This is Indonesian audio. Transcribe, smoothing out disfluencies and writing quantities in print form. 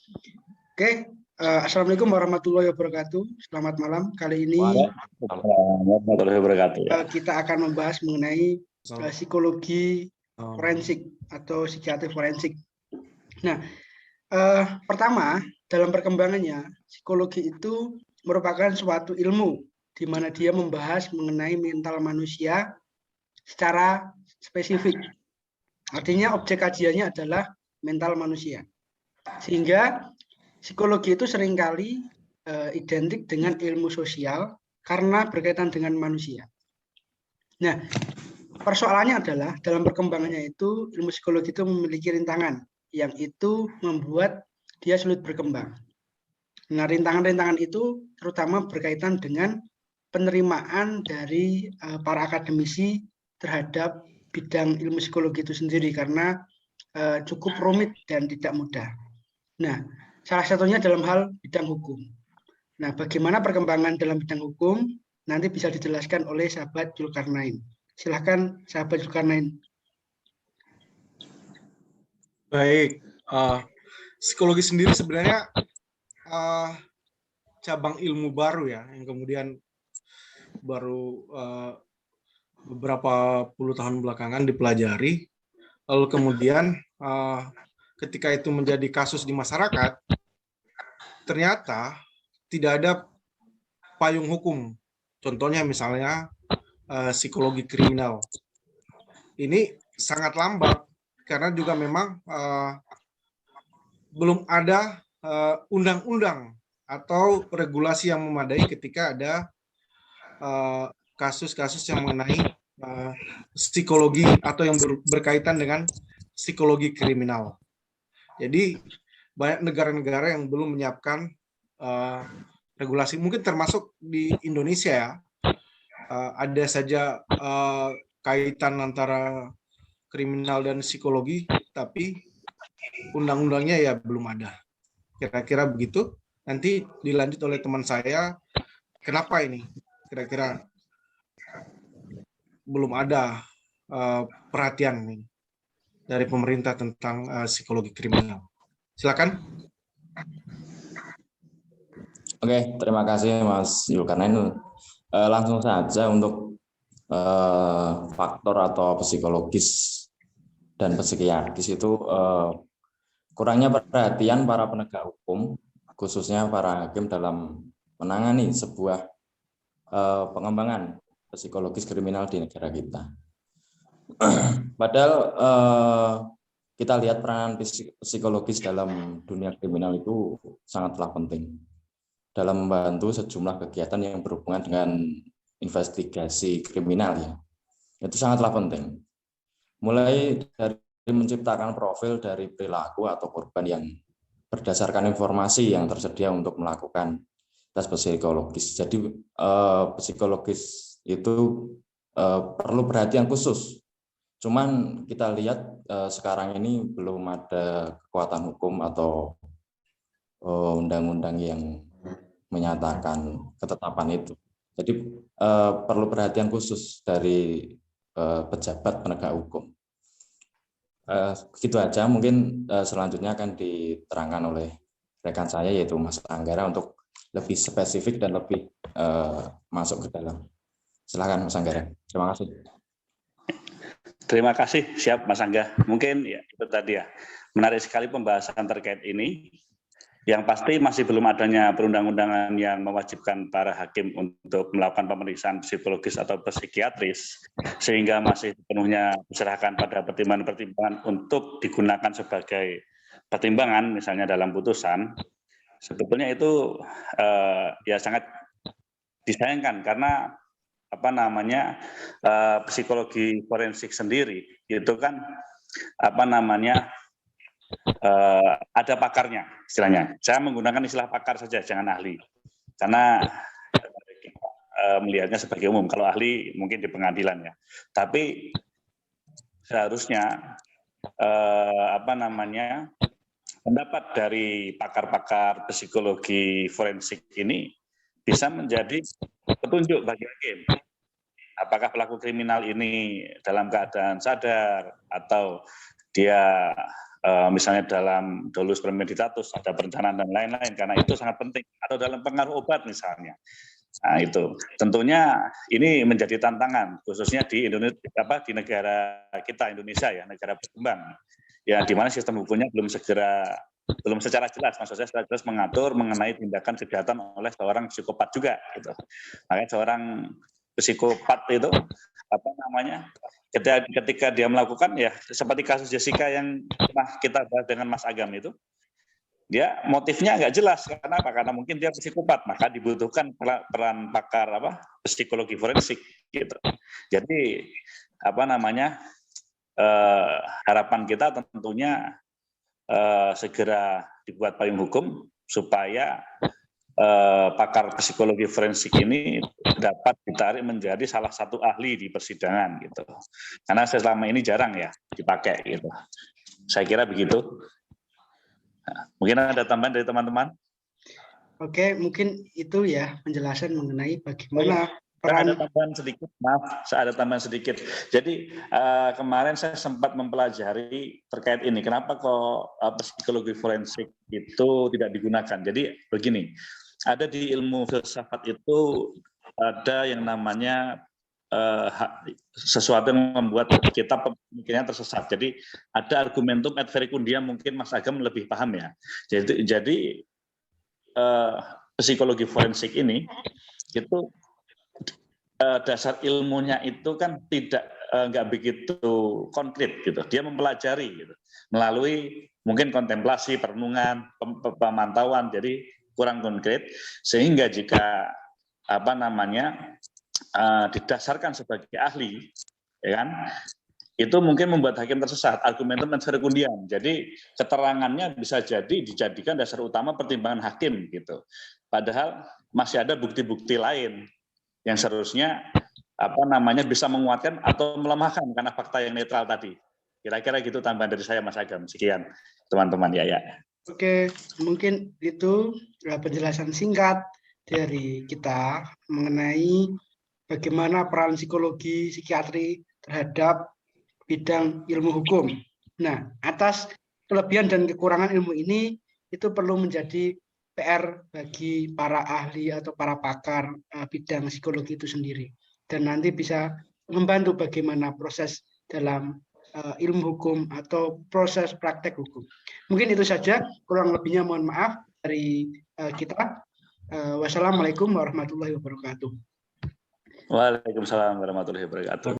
Oke, Assalamualaikum warahmatullahi wabarakatuh. Selamat malam. Kali ini warahmatullahi wabarakatuh. kita akan membahas mengenai psikologi forensik atau psikiatri forensik. Nah, pertama, dalam perkembangannya, psikologi itu merupakan suatu ilmu di mana dia membahas mengenai mental manusia secara spesifik. Artinya objek kajiannya adalah mental manusia. Sehingga psikologi itu seringkali identik dengan ilmu sosial karena berkaitan dengan manusia. Nah, persoalannya adalah dalam perkembangannya itu ilmu psikologi itu memiliki rintangan yang itu membuat dia sulit berkembang. Nah, rintangan-rintangan itu terutama berkaitan dengan penerimaan dari para akademisi terhadap bidang ilmu psikologi itu sendiri karena cukup rumit dan tidak mudah. Nah, salah satunya dalam hal bidang hukum. Nah, bagaimana perkembangan dalam bidang hukum nanti bisa dijelaskan oleh sahabat Zulkarnain. Silahkan sahabat Zulkarnain. Baik, psikologi sendiri sebenarnya cabang ilmu baru ya, yang kemudian baru beberapa puluh tahun belakangan dipelajari. Lalu kemudian ketika itu menjadi kasus di masyarakat, ternyata tidak ada payung hukum. Contohnya misalnya psikologi kriminal. Ini sangat lambat karena juga memang belum ada undang-undang atau regulasi yang memadai ketika ada kasus-kasus yang mengenai psikologi atau yang berkaitan dengan psikologi kriminal. Jadi banyak negara-negara yang belum menyiapkan regulasi, mungkin termasuk di Indonesia ya. Ada saja kaitan antara kriminal dan psikologi, tapi undang-undangnya ya belum ada. Kira-kira begitu. Nanti dilanjut oleh teman saya. Kenapa ini? Kira-kira belum ada perhatian nih dari pemerintah tentang psikologi kriminal. Silakan. Oke, terima kasih Mas Zulkarnain. Langsung saja untuk faktor atau psikologis dan psikiatris itu kurangnya perhatian para penegak hukum, khususnya para hakim dalam menangani sebuah pengembangan psikologis kriminal di negara kita. Padahal kita lihat peranan psikologis dalam dunia kriminal itu sangatlah penting dalam membantu sejumlah kegiatan yang berhubungan dengan investigasi kriminal ya. Itu sangatlah penting. Mulai dari menciptakan profil dari perilaku atau korban yang berdasarkan informasi yang tersedia untuk melakukan tes psikologis. Jadi psikologis itu perlu perhatian khusus. Cuman kita lihat sekarang ini belum ada kekuatan hukum atau undang-undang yang menyatakan ketetapan itu. Jadi perlu perhatian khusus dari pejabat penegak hukum. Begitu aja, mungkin selanjutnya akan diterangkan oleh rekan saya yaitu Mas Anggara untuk lebih spesifik dan lebih masuk ke dalam. Silakan Mas Anggara. Terima kasih. Terima kasih, siap Mas Angga. Mungkin ya itu tadi ya, menarik sekali pembahasan terkait ini. Yang pasti masih belum adanya perundang-undangan yang mewajibkan para hakim untuk melakukan pemeriksaan psikologis atau psikiatris, sehingga masih sepenuhnya diserahkan pada pertimbangan-pertimbangan untuk digunakan sebagai pertimbangan, misalnya dalam putusan. Sebetulnya itu ya sangat disayangkan karena psikologi forensik sendiri itu kan ada pakarnya istilahnya. Saya menggunakan istilah pakar saja, jangan ahli, karena melihatnya sebagai umum. Kalau ahli mungkin di pengadilan ya. Tapi seharusnya pendapat dari pakar-pakar psikologi forensik ini bisa menjadi petunjuk bagi hakim. Apakah pelaku kriminal ini dalam keadaan sadar atau dia misalnya dalam dolus premeditatus, ada perencanaan dan lain-lain, karena itu sangat penting. Atau dalam pengaruh obat misalnya. Nah itu tentunya ini menjadi tantangan, khususnya di Indonesia, di negara kita Indonesia ya, negara berkembang, ya di mana sistem hukumnya belum secara jelas, maksud saya secara jelas mengatur mengenai tindakan kejahatan oleh seorang psikopat juga. Gitu. Makanya seorang psikopat itu ketika dia melakukan ya seperti kasus Jessica yang pernah kita bahas dengan Mas Agam itu, dia motifnya nggak jelas. Karena apa? Karena mungkin dia psikopat, maka dibutuhkan peran pakar psikologi forensik gitu. Jadi harapan kita tentunya segera dibuat payung hukum supaya pakar psikologi forensik ini dapat ditarik menjadi salah satu ahli di persidangan gitu. Karena selama ini jarang ya dipakai gitu. Saya kira begitu. Nah, mungkin ada tambahan dari teman-teman? Oke, mungkin itu ya penjelasan mengenai bagaimana Ada tambahan sedikit, maaf, saya ada tambahan sedikit. Jadi kemarin saya sempat mempelajari terkait ini. Kenapa kok psikologi forensik itu tidak digunakan? Jadi begini, ada di ilmu filsafat itu ada yang namanya sesuatu yang membuat kita pemikirannya tersesat. Jadi ada argumentum ad verecundiam, mungkin Mas Agam lebih paham ya. Jadi psikologi forensik ini itu dasar ilmunya itu kan nggak begitu konkret gitu. Dia mempelajari gitu melalui mungkin kontemplasi, perenungan, pemantauan, jadi kurang konkret. Sehingga jika didasarkan sebagai ahli, ya kan, itu mungkin membuat hakim tersesat. Argumentum ad verecundiam. Jadi keterangannya bisa jadi dijadikan dasar utama pertimbangan hakim gitu. Padahal masih ada bukti-bukti lain yang seharusnya bisa menguatkan atau melemahkan karena fakta yang netral tadi. Kira-kira gitu tambahan dari saya, Mas Agam. Sekian teman-teman ya. Oke, mungkin itu penjelasan singkat dari kita mengenai bagaimana peran psikologi psikiatri terhadap bidang ilmu hukum. Nah, atas kelebihan dan kekurangan ilmu ini itu perlu menjadi PR bagi para ahli atau para pakar bidang psikologi itu sendiri. Dan nanti bisa membantu bagaimana proses dalam ilmu hukum atau proses praktek hukum. Mungkin itu saja, kurang lebihnya mohon maaf dari kita. Wassalamualaikum warahmatullahi wabarakatuh. Waalaikumsalam warahmatullahi wabarakatuh.